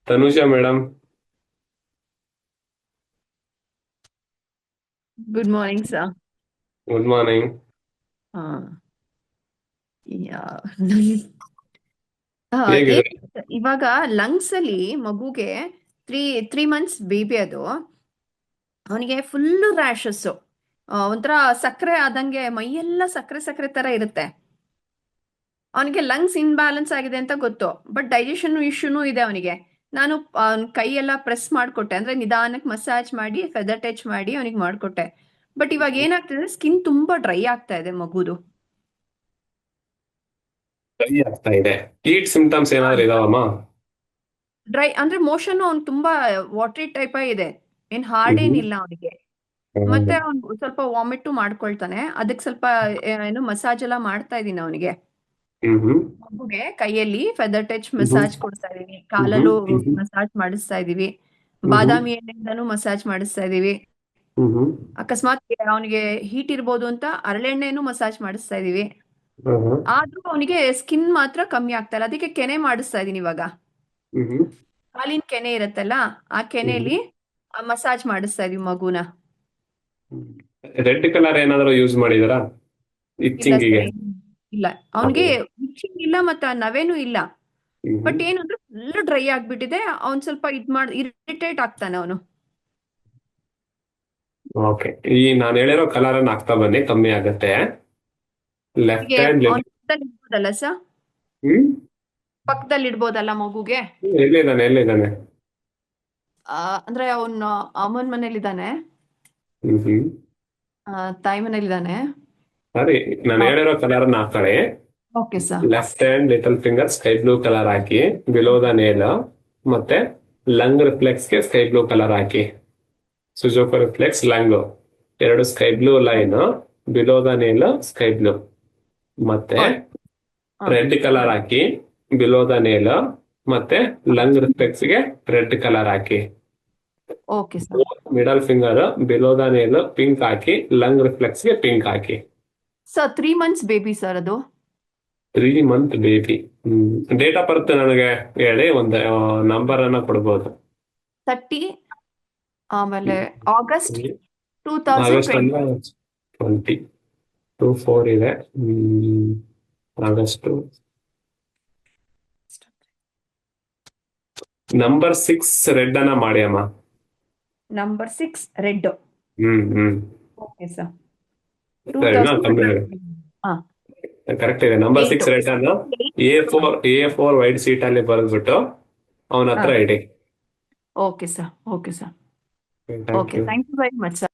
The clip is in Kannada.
Tanusha madam. Good morning sir. Good morning. ಹಾ ಯಾ- ಹೇಗಿದೆ? ಏನ್ ಇವಾಗ ಲಂಗ್ಸ್ ಅಲ್ಲಿ ಮಗುಗೆ ತ್ರೀ ತ್ರೀ ಮಂತ್ಸ್ ಬೇಬಿ ಅದು. ಅವನಿಗೆ ಫುಲ್ಲು ರ್ಯಾಷಸ್, ಒಂಥರ ಸಕ್ಕರೆ ಆದಂಗೆ ಮೈಯೆಲ್ಲ ಸಕ್ಕರೆ ಸಕ್ಕರೆ ತರ ಇರುತ್ತೆ. ಅವನಿಗೆ ಲಂಗ್ಸ್ ಇನ್ಬ್ಯಾಲೆನ್ಸ್ ಆಗಿದೆ ಅಂತ ಗೊತ್ತು, ಬಟ್ ಡೈಜೆಷನ್ ಇಶ್ಯೂನೂ ಇದೆ ಅವನಿಗೆ. ನಾನು ಅವನ ಕೈ ಎಲ್ಲ ಪ್ರೆಸ್ ಮಾಡಿಕೊಟ್ಟೆ, ಅಂದ್ರೆ ನಿಧಾನಕ್ಕೆ ಮಸಾಜ್ ಮಾಡಿ ಫೆದರ್ ಟಚ್ ಮಾಡಿ ಅವನಿಗೆ ಮಾಡಿಕೊಟ್ಟೆ. ಬಟ್ ಇವಾಗ ಏನಾಗ್ತಿದೆ, ಸ್ಕಿನ್ ತುಂಬಾ ಡ್ರೈ ಆಗ್ತಾ ಇದೆ ಮಗುದು. ಡ್ರೈ ಆಗ್ತಾ ಇದೆ. ಹೀಟ್ ಸಿಂಪ್ಟಮ್ಸ್ ಏನಾದ್ರು ಇದಾವಮ್ಮ? ಡ್ರೈ ಅಂದ್ರೆ ಮೋಷನ್ ಅವ್ನು ತುಂಬಾ ವಾಟ್ರಿ ಟೈಪ್ ಇದೆ, ಏನ್ ಹಾರ್ಡ್ ಹ್ಮ್. ಏನಿಲ್ಲ ಅವನಿಗೆ. ಮತ್ತೆ ಅವ್ನು ಸ್ವಲ್ಪ ವಾಮಿಟ್ ಮಾಡ್ಕೊಳ್ತಾನೆ, ಅದಕ್ಕೆ ಸ್ವಲ್ಪ ಏನು ಮಸಾಜ್ ಎಲ್ಲ ಮಾಡ್ತಾ ಇದೀನಿ ಅವನಿಗೆ. ಹ್ಮ್ ಹ್ಮ್ ಮಗುಗೆ ಕೈಯಲ್ಲಿ ಫೆದರ್ ಟಚ್ ಹ್ಮ್ ಮಸಾಜ್ ಕೊಡ್ತಾ ಇದೀವಿ, ಹ್ಮ್ ಕಾಲಲ್ಲೂ ಹ್ಮ್ ಮಸಾಜ್ ಮಾಡಿಸ್ತಾ ಇದೀವಿ, ಹ್ಮ್ ಹ್ಮ್ ಬಾದಾಮಿ ಎಣ್ಣೆಯಿಂದನೂ ಮಸಾಜ್ ಮಾಡಿಸ್ತಾ ಇದೀವಿ. ಹ್ಮ್ ಹ್ಮ್ ಅಕಸ್ಮಾತ್ ಅವನಿಗೆ ಹೀಟ್ ಇರ್ಬೋದು ಅಂತ ಹರಳೆಣ್ಣೆನೂ ಮಸಾಜ್ ಮಾಡಿಸ್ತಾ ಇದೀವಿ. ಹ್ಮ್ ಆದ್ರೂ ಅವನಿಗೆ ಸ್ಕಿನ್ ಮಾತ್ರ ಕಮ್ಮಿ ಆಗ್ತಾ ಇಲ್ಲ, ಅದಕ್ಕೆ ಕೆನೆ ಮಾಡಿಸ್ತಾ ಇದೀನಿ ಇವಾಗ. ಹ್ಮ್ ಹಾಲಿನ ಕೆನೆ ಇರುತ್ತಲ್ಲ, ಆ ಹ್ಮ್ ಕೆನೆಯಲ್ಲಿ ಮಸಾಜ್ ಮಾಡಿಸ್ತಾ ಇದೀವಿ ಮಗುನ. ರೆಡ್ ಕಲರ್ ಏನಾದ್ರು ಯೂಸ್ ಮಾಡಿದಾರಾ ಇಲ್ಲ ಸರ್, ಇಚ್ಚಿಂಗಿಗೆ? ಇಲ್ಲ ಅವನಿಗೆ itching ಇಲ್ಲ, ಮತ್ತೆ ಆ ನವೆನೂ ಇಲ್ಲ. ಹ್ಮ್ ಬಟ್ ಏನಂದ್ರೆ ಫುಲ್ ಡ್ರೈ ಆಗ್ಬಿಟ್ಟಿದೆ, ಅವ್ನ್ ಸ್ವಲ್ಪ ಇರಿಟೇಟ್ ಆಗ್ತಾನೆ ಅವನು. ಓಕೆ, ಈ ನಾನು ಹೇಳಿರೋ ಕಲರ್ ಅನ್ನ ಹಾಕ್ತಾ ಬನ್ನಿ, ಕಮ್ಮಿ ಆಗತ್ತೆ. ಲೆಫ್ಟ್ ಹೀಗೆ ಹ್ಯಾಂಡ್ ಅವನ ಪಕ್ಕದಲ್ಲಿ ಇಡ್ಬೋದಲ್ಲ ಸರ್? ಹ್ಮ್. ಪಕ್ಕದಲ್ಲಿ ಇಡ್ಬೋದಲ್ಲ ಮಗುಗೆ? ಎಲ್ಲಿದ್ದಾನೆ ಎಲ್ಲಿದ್ದಾನೆ? ಅಂದ್ರೆ ಅವನು ಅಮ್ಮನ ಮನೇಲಿದ್ದಾನೆ, ಹ್ಮ್. ತಾಯಿ ಮನೇಲಿದ್ದಾನೆ. ಸರಿ, ನಾನು ಹೇಳಿರೋ ಕಲರ್ ಅನ್ನ ಹಾಕೊಳ್ಳಿ. Okay sir. Left hand little finger sky blue colour ಹಾಕಿ, ಬಿಲೋ ದ ನೇಲ್. ಮತ್ತೆ ಲಂಗ್ ರಿಫ್ಲೆಕ್ಸ್ ಗೆ ಸ್ಕೈ ಬ್ಲೂ ಕಲರ್ ಹಾಕಿ. ಸುಜೋಕೋ ರಿಫ್ಲೆಕ್ಸ್ ಲಂಗ್ ಎರಡು sky blue line, below the nail sky blue. ಮತ್ತೆ ರೆಡ್ ಕಲರ್ ಹಾಕಿ, ಬಿಲೋ ದ ನೇಲ್. ಮತ್ತೆ ಲಂಗ್ ರಿಫ್ಲೆಕ್ಸ್ ಗೆ ರೆಡ್ ಕಲರ್ ಹಾಕಿ. Okay sir. Middle finger below the nail pink ಹಾಕಿ, ಲಂಗ್ ರಿಫ್ಲೆಕ್ಸ್ ಗೆ ಪಿಂಕ್ ಹಾಕಿ. ಸರ್ 3 months ಬೇಬಿ ಸರ್ ಅದು. 3 month baby. Date of birth ನನಗೆ ಹೇಳಿ, ಒಂದು ನಂಬರ್ ಅನ್ನ ಕೊಡ್ಬೋದು. 30, ಆಮೇಲೆ ಆಗಸ್ಟ್ ಆಗಸ್ಟ್ 2020. ಅಂದ್ರೆ 2024 ಇದೆ. ಆಗಸ್ಟ್ ನಂಬರ್ 6 ರೆಡ್ ಅನ್ನ ಮಾಡಿ ಅಮ್ಮ. Number 6 red. ಹ್ಮ್. Okay sir. ಟೂ ಸರಿನಾ? ತೌಸಂಡ್ ಕಮ್ಮಿ ಹಾ ಕರೆಕ್ಟ್ ಇದೆ. Number eight. 6 ರೆಡ್ ಅನ್ನ A4 ವೈಟ್ ಸೀಟ್ ಅಲ್ಲಿ ಬರೆದ್ಬಿಟ್ಟು ಅವನ ಹಾ ಹತ್ರ ಇಡಿ. Okay sir. Okay sir. Thank okay, you. Thank you very much sir.